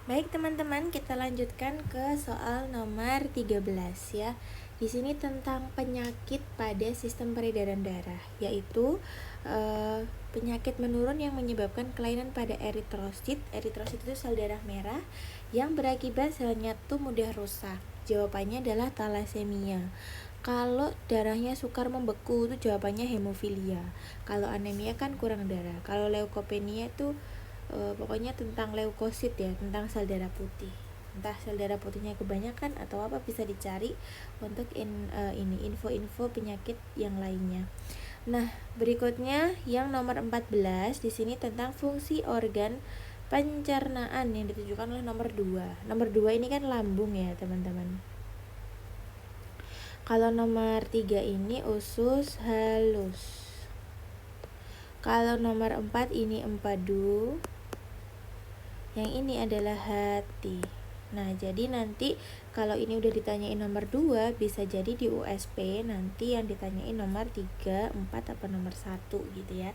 Baik teman-teman, kita lanjutkan ke soal nomor 13 ya. Di sini tentang penyakit pada sistem peredaran darah, yaitu penyakit menurun yang menyebabkan kelainan pada eritrosit. Eritrosit itu sel darah merah yang berakibat selnya tuh mudah rusak. Jawabannya adalah talasemia. Kalau darahnya sukar membeku itu jawabannya hemofilia. Kalau anemia kan kurang darah. Kalau leukopenia itu pokoknya tentang leukosit ya, tentang sel darah putih. Entah sel darah putihnya kebanyakan atau apa, bisa dicari untuk ini info-info penyakit yang lainnya. Nah, berikutnya yang nomor 14 di sini tentang fungsi organ pencernaan yang ditujukan oleh nomor 2. Nomor 2 ini kan lambung ya, teman-teman. Kalau nomor 3 ini usus halus. Kalau nomor 4 ini empedu. Yang ini adalah hati. Nah, jadi nanti kalau ini udah ditanyain nomor 2, bisa jadi di USP nanti yang ditanyain nomor 3, 4, apa nomor 1 gitu ya.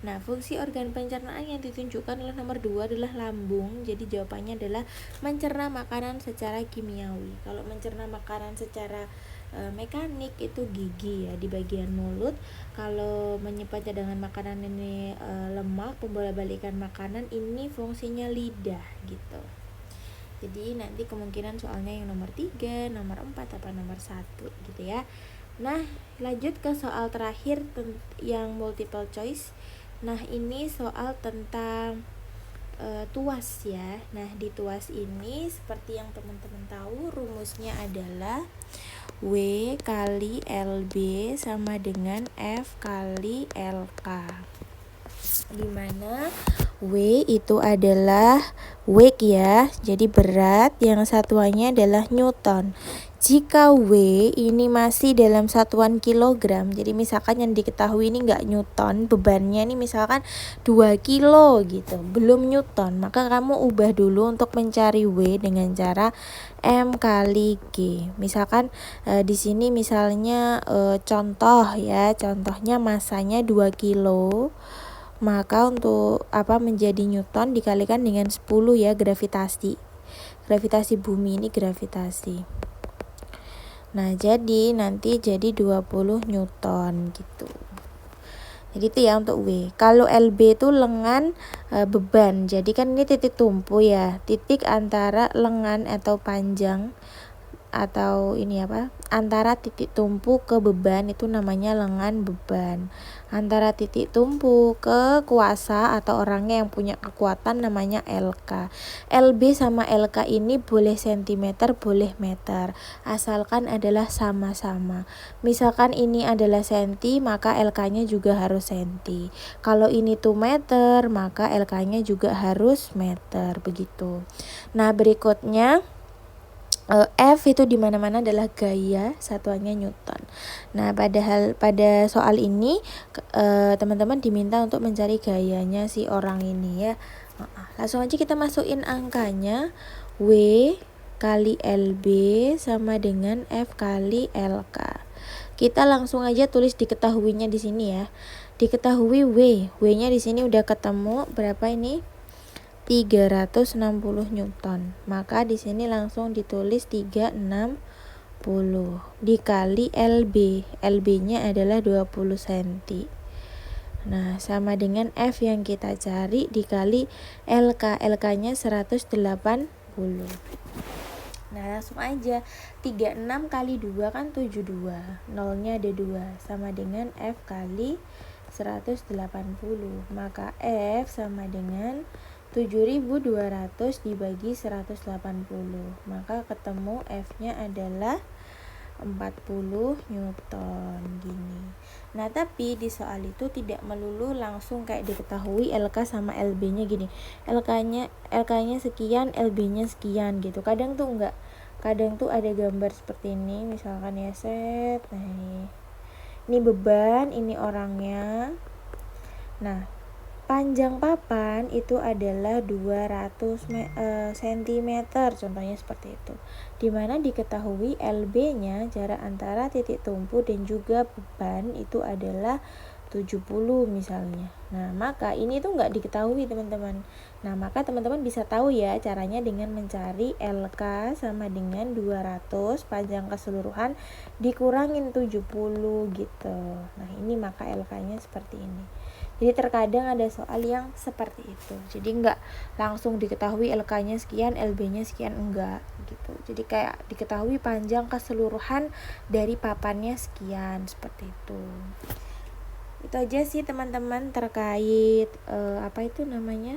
Nah, fungsi organ pencernaan yang ditunjukkan oleh nomor 2 adalah lambung. Jadi jawabannya adalah mencerna makanan secara kimiawi. Kalau mencerna makanan secara mekanik itu gigi ya, di bagian mulut. Kalau menyimpan cadangan makanan ini lemak, pembola-balikan makanan ini fungsinya lidah gitu. Jadi nanti kemungkinan soalnya yang nomor 3, nomor 4, apa nomor 1 gitu ya. Nah, lanjut ke soal terakhir yang multiple choice. Nah, ini soal tentang tuas ya. Nah, di tuas ini seperti yang teman-teman tahu, rumusnya adalah W kali LB sama dengan F kali LK, dimana W itu adalah weight ya, jadi berat, yang satuannya adalah Newton. Jika W ini masih dalam satuan kilogram, jadi misalkan yang diketahui ini enggak Newton, bebannya ini misalkan 2 kilo gitu, belum Newton, maka kamu ubah dulu untuk mencari W dengan cara M kali G. Misalkan di sini misalnya contoh ya, contohnya masanya 2 kilo. Maka untuk menjadi Newton dikalikan dengan 10 ya, gravitasi bumi ini gravitasi. Nah, jadi nanti jadi 20 Newton gitu. Jadi itu ya untuk W. Kalau LB itu lengan beban. Jadi kan ini titik tumpu ya. Titik antara lengan atau panjang atau antara titik tumpu ke beban itu namanya lengan beban. Antara titik tumpu ke kuasa atau orangnya yang punya kekuatan namanya LK. LB sama LK ini boleh sentimeter, boleh meter, asalkan adalah sama-sama. Misalkan ini adalah senti, maka LK-nya juga harus senti. Kalau ini tuh meter, maka LK-nya juga harus meter, begitu. Nah, berikutnya F itu di mana-mana adalah gaya, satuannya Newton. Nah, pada soal ini teman-teman diminta untuk mencari gayanya si orang ini ya. Langsung aja kita masukin angkanya. W kali LB sama dengan F kali LK. Kita langsung aja tulis diketahuinya di sini ya. Diketahui W-nya di sini udah ketemu berapa ini? 360 Newton. Maka di sini langsung ditulis 360 dikali LB. LB-nya adalah 20 cm. Nah, sama dengan F yang kita cari dikali LK. LK-nya 180. Nah, langsung aja 36 kali 2 kan 72. Nolnya ada 2, sama dengan F kali 180. Maka F sama dengan 7.200 dibagi 180. Maka ketemu F-nya adalah 40 Newton gini. Nah, tapi di soal itu tidak melulu langsung kayak diketahui LK sama LB-nya gini. LK-nya sekian, LB-nya sekian gitu. Kadang tuh enggak. Kadang tuh ada gambar seperti ini, misalkan ya set. Nah, ini beban, ini orangnya. Nah, panjang papan itu adalah 200 cm, contohnya seperti itu. Dimana diketahui LB-nya, jarak antara titik tumpu dan juga beban itu adalah 70 misalnya. Nah, maka ini tuh nggak diketahui teman-teman. Nah, maka teman-teman bisa tahu ya caranya dengan mencari LK sama dengan 200 panjang keseluruhan dikurangin 70 gitu. Nah, ini maka LK-nya seperti ini. Jadi terkadang ada soal yang seperti itu. Jadi nggak langsung diketahui LK-nya sekian, LB-nya sekian, enggak gitu. Jadi kayak diketahui panjang keseluruhan dari papannya sekian, seperti itu. Itu aja sih teman-teman terkait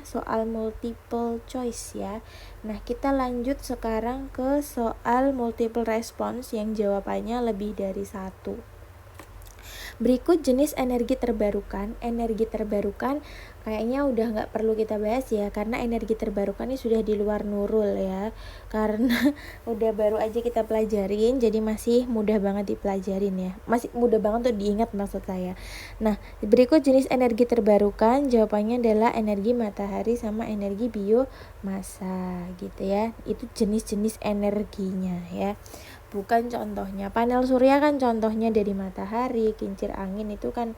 soal multiple choice ya. Nah, kita lanjut sekarang ke soal multiple response yang jawabannya lebih dari satu. Berikut jenis energi terbarukan. Energi terbarukan kayaknya udah nggak perlu kita bahas ya, karena energi terbarukan ini sudah di luar Nurul ya, karena udah baru aja kita pelajarin, jadi masih mudah banget dipelajarin ya, masih mudah banget untuk diingat maksud saya. Nah, berikut jenis energi terbarukan, jawabannya adalah energi matahari sama energi biomasa gitu ya. Itu jenis-jenis energinya ya, bukan contohnya. Panel surya kan contohnya dari matahari, kincir angin itu kan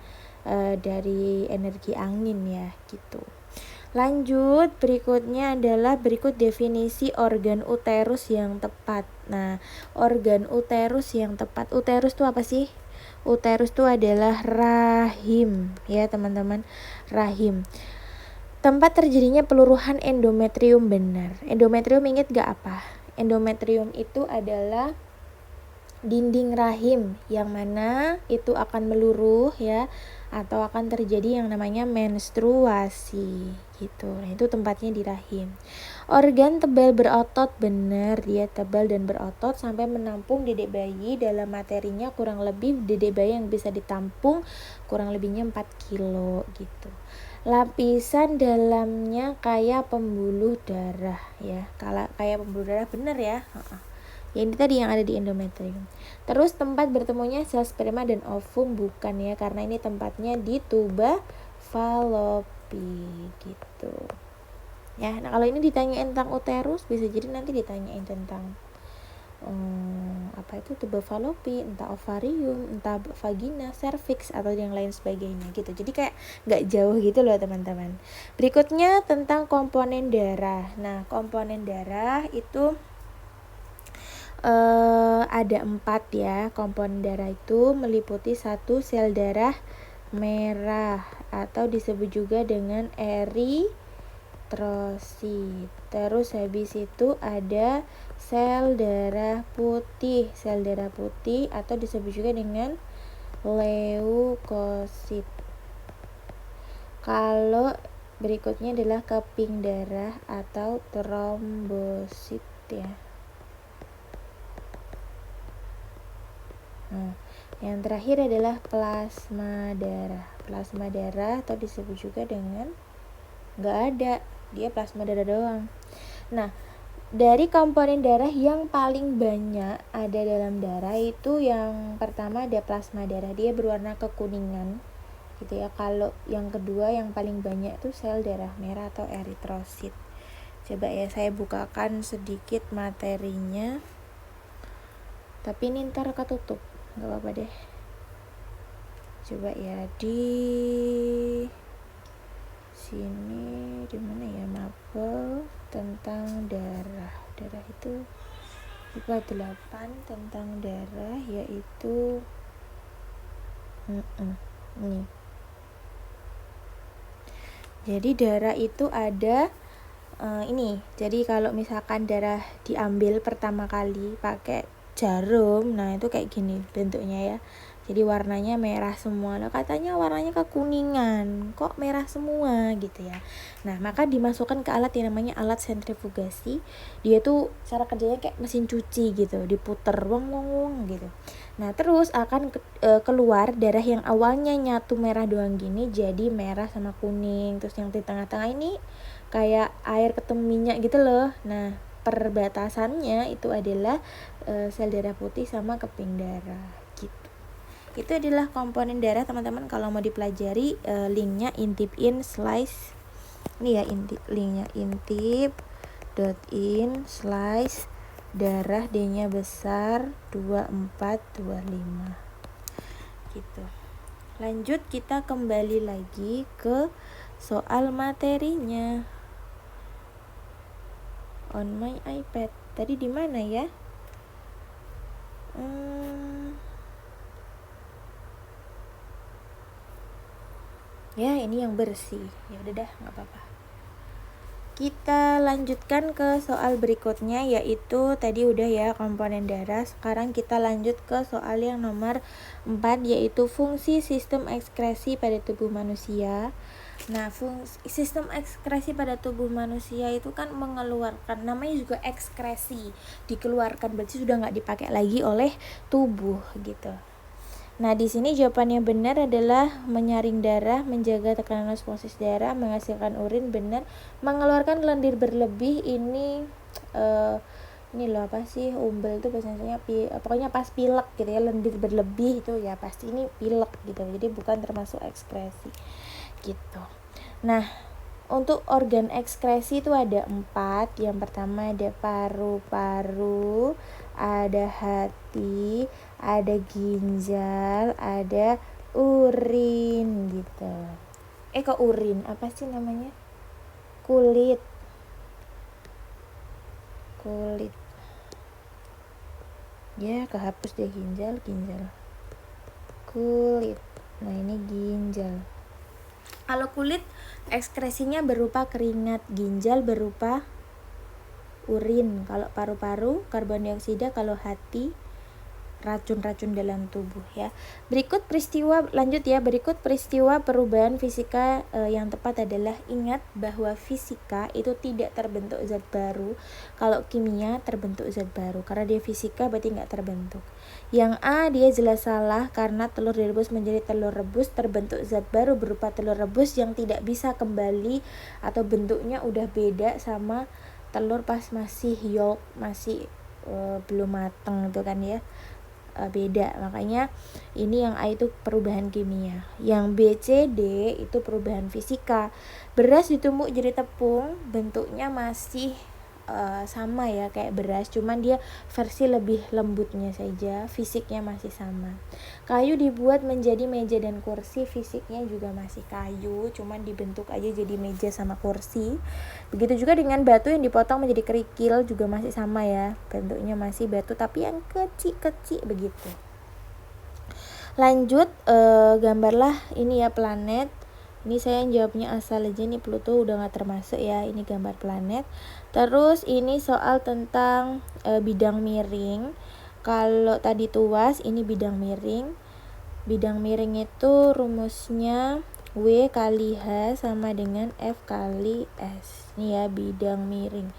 dari energi angin ya gitu. Lanjut, berikutnya adalah berikut definisi organ uterus yang tepat. Nah, organ uterus yang tepat. Uterus itu apa sih? Uterus itu adalah rahim ya teman-teman, rahim. Tempat terjadinya peluruhan endometrium benar. Endometrium ingat gak apa? Endometrium itu adalah dinding rahim yang mana itu akan meluruh ya, atau akan terjadi yang namanya menstruasi gitu. Nah, itu tempatnya di rahim. Organ tebal berotot, benar, dia tebal dan berotot sampai menampung dedek bayi. Dalam materinya kurang lebih dedek bayi yang bisa ditampung kurang lebihnya 4 kilo gitu. Lapisan dalamnya kayak pembuluh darah ya, kayak pembuluh darah, benar ya. Ya, ini tadi yang ada di endometrium. Terus tempat bertemunya sel sperma dan ovum, bukan ya, karena ini tempatnya di tuba Fallopi gitu ya. Nah, kalau ini ditanyain tentang uterus, bisa jadi nanti ditanyain tentang tuba Fallopi, entah ovarium, entah vagina, cervix, atau yang lain sebagainya gitu. Jadi kayak nggak jauh gitu loh teman-teman. Berikutnya tentang komponen darah. Nah, komponen darah itu ada 4 ya. Komponen darah itu meliputi 1 sel darah merah atau disebut juga dengan eritrosit. Terus habis itu ada sel darah putih. Sel darah putih atau disebut juga dengan leukosit. Kalau berikutnya adalah keping darah atau trombosit ya. Nah, yang terakhir adalah plasma darah. Plasma darah atau disebut juga dengan nggak ada, dia plasma darah doang. Nah, dari komponen darah yang paling banyak ada dalam darah itu yang pertama ada plasma darah, dia berwarna kekuningan gitu ya. Kalau yang kedua yang paling banyak itu sel darah merah atau eritrosit. Coba ya saya bukakan sedikit materinya, tapi ini ntar ketutup, nggak apa-apa deh. Coba ya di sini, di mana ya, mapel tentang darah. Darah itu IPA 8 tentang darah, yaitu ini. Jadi darah itu ada ini. Jadi kalau misalkan darah diambil pertama kali pakai jarum, nah itu kayak gini bentuknya ya. Jadi warnanya merah semua. Nah, katanya warnanya kekuningan, kok merah semua gitu ya. Nah, maka dimasukkan ke alat yang namanya alat sentrifugasi. Dia tuh cara kerjanya kayak mesin cuci gitu, diputer wong gitu. Nah, terus akan keluar darah yang awalnya nyatu merah doang gini jadi merah sama kuning. Terus yang di tengah-tengah ini kayak air ketemu minyak gitu loh. Nah, perbatasannya itu adalah sel darah putih sama keping darah gitu. Itu adalah komponen darah teman-teman. Kalau mau dipelajari linknya intip.in slice ini ya, linknya intip.in/slice darah D-nya besar 2425 gitu. Lanjut, kita kembali lagi ke soal materinya. On my iPad. Tadi di mana ya? Ya, ini yang bersih. Ya udah dah, nggak apa-apa. Kita lanjutkan ke soal berikutnya, yaitu tadi udah ya komponen darah. Sekarang kita lanjut ke soal yang nomor 4, yaitu fungsi sistem ekskresi pada tubuh manusia. Nah, sistem ekskresi pada tubuh manusia itu kan mengeluarkan, namanya juga ekskresi, dikeluarkan, berarti sudah nggak dipakai lagi oleh tubuh gitu. Nah, di sini jawabannya benar adalah menyaring darah, menjaga tekanan osmosis darah, menghasilkan urin, benar. Mengeluarkan lendir berlebih ini loh, apa sih, umbel itu biasanya pokoknya pas pilek gitu ya, lendir berlebih itu ya pasti ini pilek gitu. Jadi bukan termasuk ekskresi gitu. Nah, untuk organ ekskresi itu ada 4. Yang pertama ada paru-paru, ada hati, ada ginjal, ada urin gitu. Kok urin? Apa sih namanya? Kulit. Ya, kehapus deh ginjal. Kulit. Nah, ini ginjal. Kalau kulit ekskresinya berupa keringat, ginjal berupa urin, kalau paru-paru karbon dioksida, kalau hati racun-racun dalam tubuh ya. Berikut peristiwa perubahan fisika yang tepat adalah, ingat bahwa fisika itu tidak terbentuk zat baru. Kalau kimia terbentuk zat baru, karena dia fisika berarti nggak terbentuk. Yang A, dia jelas salah karena telur direbus menjadi telur rebus, terbentuk zat baru berupa telur rebus yang tidak bisa kembali atau bentuknya udah beda sama telur pas masih yolk, masih belum mateng itu kan ya, beda. Makanya ini yang A itu perubahan kimia. Yang B, C, D itu perubahan fisika. Beras ditumbuk jadi tepung, bentuknya masih sama ya kayak beras, cuman dia versi lebih lembutnya saja, fisiknya masih sama. Kayu dibuat menjadi meja dan kursi, fisiknya juga masih kayu, cuman dibentuk aja jadi meja sama kursi. Begitu juga dengan batu yang dipotong menjadi kerikil, juga masih sama ya, bentuknya masih batu tapi yang kecil-kecil begitu. Lanjut, gambarlah ini ya planet. Ini saya jawabnya asal aja, nih Pluto udah gak termasuk ya, ini gambar planet. Terus ini soal tentang bidang miring. Kalau tadi tuas, ini bidang miring. Bidang miring itu rumusnya W kali H sama dengan F kali S. Ini ya bidang miring.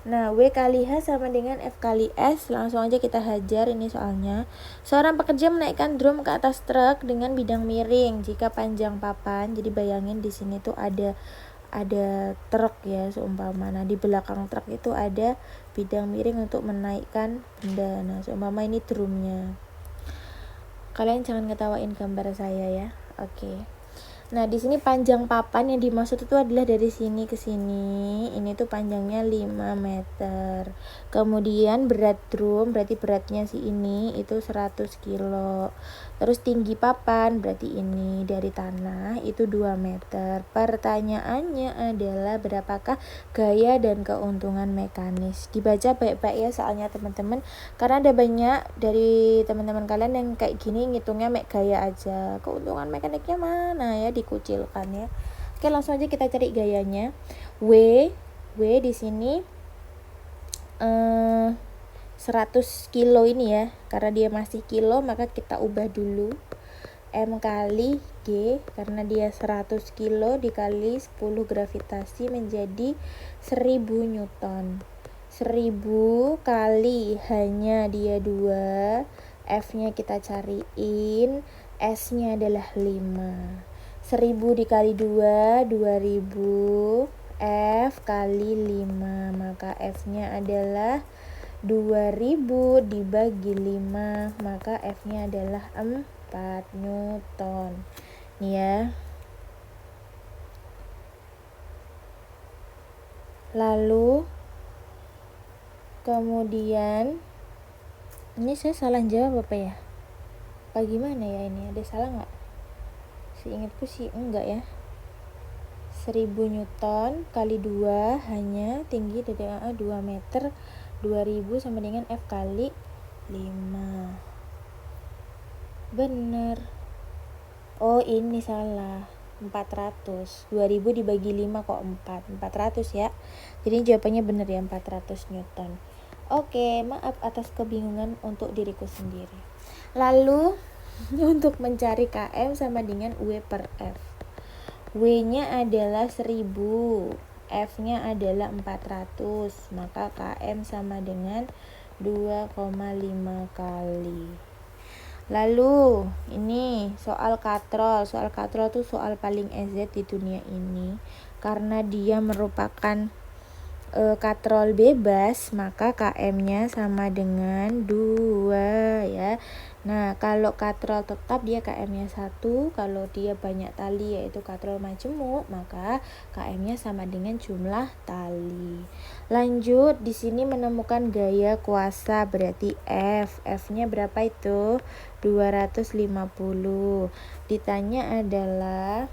Nah, W kali H sama dengan F kali S. Langsung aja kita hajar ini soalnya. Seorang pekerja menaikkan drum ke atas truk dengan bidang miring jika panjang papan. Jadi bayangin di sini tuh ada truk ya seumpama. Nah, di belakang truk itu ada bidang miring untuk menaikkan benda. Nah, seumpama ini drumnya. Kalian jangan ngetawain gambar saya ya. Oke. Nah, di sini panjang papan yang dimaksud itu adalah dari sini ke sini. Ini tuh panjangnya 5 meter. Kemudian berat drum, berarti beratnya si ini itu 100 kilo. Terus tinggi papan, berarti ini dari tanah itu 2 meter. Pertanyaannya adalah berapakah gaya dan keuntungan mekanis? Dibaca baik-baik ya soalnya teman-teman. Karena ada banyak dari teman-teman kalian yang kayak gini ngitungnya mek gaya aja. Keuntungan mekaniknya mana ya, dikucilkan ya. Oke, langsung aja kita cari gayanya. W di sini 100 kilo ini ya, karena dia masih kilo maka kita ubah dulu. M kali G, karena dia 100 kilo dikali 10 gravitasi menjadi 1000 Newton. 1000 kali hanya dia 2, F-nya kita cariin, S-nya adalah 5. 1000 dikali 2, 2000, F kali 5, maka F-nya adalah 2000 dibagi 5, maka F-nya adalah 4 Newton. Nih ya. Lalu kemudian Ini saya salah jawab apa ya? Apa gimana ya ini? Ada salah nggak? Seingatku sih enggak ya. 1000 Newton kali 2 hanya tinggi dari 2 meter. 2000 sama dengan F kali 5. Bener. Oh ini salah. 400. 2000 dibagi 5 kok 4. 400 ya. Jadi jawabannya bener ya, 400 Newton. Oke, maaf atas kebingungan untuk diriku sendiri. Lalu untuk mencari KM sama dengan W per F. W-nya adalah 1000, F-nya adalah 400, maka KM sama dengan 2,5 kali. Lalu ini soal katrol. Soal katrol tuh soal paling EZ di dunia ini. Karena dia merupakan katrol bebas, maka KM-nya sama dengan 2 ya. Nah, kalau katrol tetap dia KM-nya 1, kalau dia banyak tali yaitu katrol majemuk, maka KM-nya sama dengan jumlah tali. Lanjut, di sini menemukan gaya kuasa berarti F. F-nya berapa itu? 250. Ditanya adalah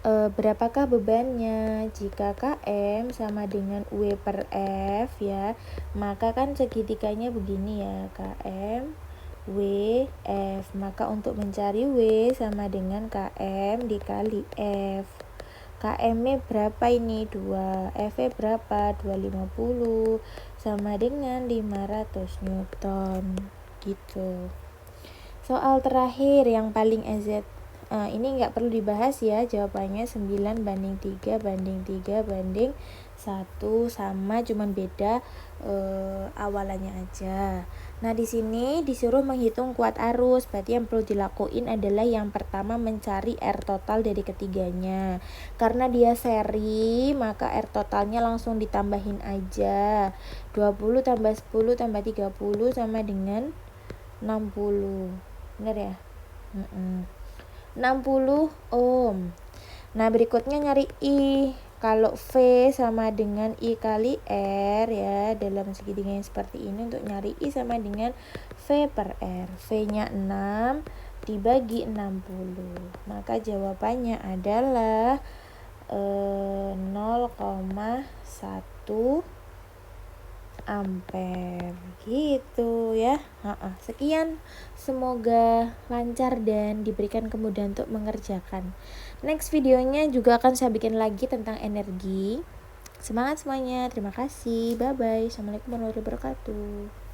berapakah bebannya? Jika KM sama dengan W per F ya, maka kan segitiganya begini ya, KM W F. Maka untuk mencari W sama dengan KM dikali F. KM-nya berapa ini? 2. F-nya berapa? 250 sama dengan 500 Newton gitu. Soal terakhir yang paling EZ. Ini nggak perlu dibahas ya, jawabannya 9/3 banding 3 banding 1, sama, cuman beda awalannya aja. Nah, di sini disuruh menghitung kuat arus. Berarti yang perlu dilakuin adalah yang pertama mencari R total dari ketiganya. Karena dia seri, maka R totalnya langsung ditambahin aja. 20 tambah 10 tambah 30 sama dengan 60. Bener ya? 60 ohm. Nah, berikutnya nyari I. Kalau V sama dengan I kali R ya, dalam segitiga yang seperti ini, untuk nyari I sama dengan V per R. V-nya 6 dibagi 60. Maka jawabannya adalah 0,1 ampere gitu ya. Sekian, semoga lancar dan diberikan kemudahan untuk mengerjakan. Next videonya juga akan saya bikin lagi tentang energi. Semangat semuanya, terima kasih, bye bye, assalamualaikum warahmatullahi wabarakatuh.